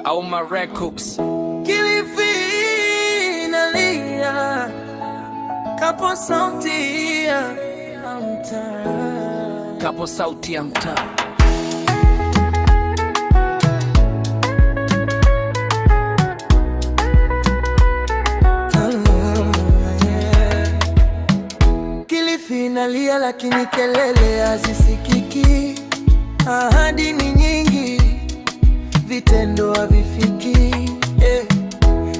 Auma Records. Kilifi inalia, Kapo sauti ya mtaa. Kapo sauti ya mtaa. Kilifi inalia lakini kelele hazisikiki. Ahadi ni nyingi, vitendo havifiki.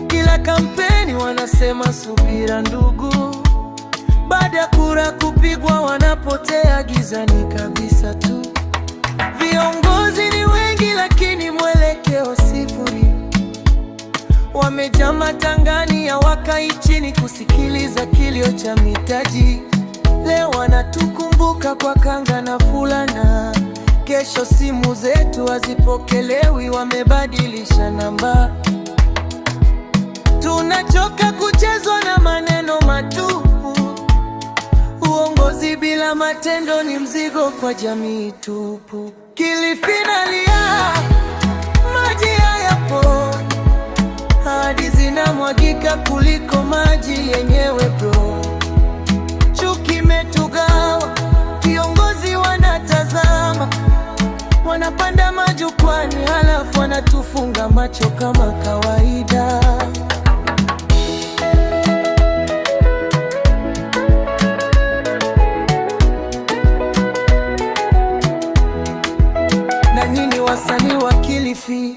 Kila kampeni wanasema subira ndugu, baada ya kura kupigwa wanapotea gizani kabisa tu. Viongozi ni wengi lakini mwelekeo sifuri, wamejaa matangani hawakai chini kusikiliza kilio cha mitaji. Leo wanatukumbuka kwa kanga na fulana, kesho simu zetu hazipokelewi, wamebadilisha namba. Tunachoka kuchezwa na maneno matupu, uongozi bila matendo ni mzigo kwa jamii tupu. Kilifi inalia, maji hayapo, ahadi zinamwagika kuliko maji yenyewe bro. Chuki imetugawa, viongozi wanatazama, wanapanda majukwani halafu wanatufunga macho kama kawaida. Na nyinyi wasanii wa Kilifi,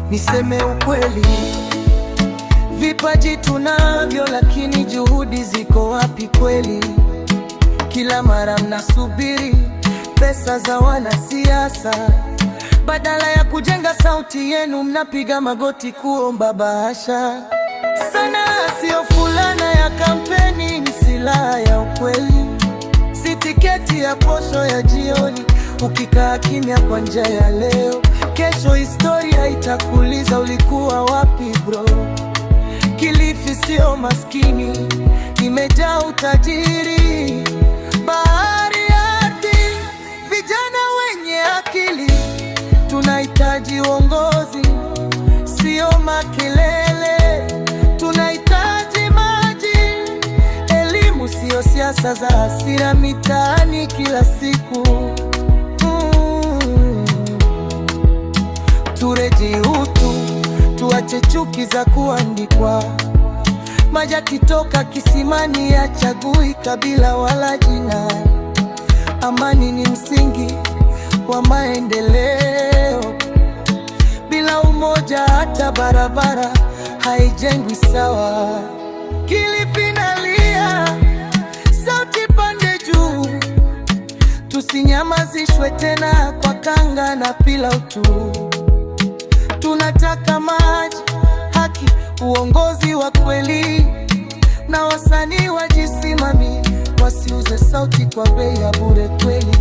niseme ukweli, vipaji tunavyo lakini juhudi ziko wapi kweli? Kila mara mnasubiri pesa za wanasiasa, badala ya kujenga sauti yenu mnapiga magoti kuomba bahasha. Sanaa sio fulana ya kampeni, ni silaha ya ukweli, si tiketi ya posho ya jioni. Ukikaa kimya kwa njia ya leo, kesho historia itakuuliza ulikuwa wapi bro. Kilifi sio maskini, imejaa utajiri, bahari ya ardhi, vijana wenye akili. Tunahitaji uongozi, sio makelele. Tunahitaji maji, elimu, sio siasa za hasira mitaani kila siku. Tureje utu, tuache chuki za kuandikwa. Maji yakitoka kisimani hayachagui kabila wala jina. Amani ni msingi wa maendeleo, bila umoja hata barabara haijengwi sawa. Kilifi inalia, sauti pande juu, tusinyamazishwe tena kwa kanga na pilau tu. Tunataka maji, haki, uongozi wa kweli, na wasanii wajisimamie, wasiuze sauti kwa bei ya bure kweli.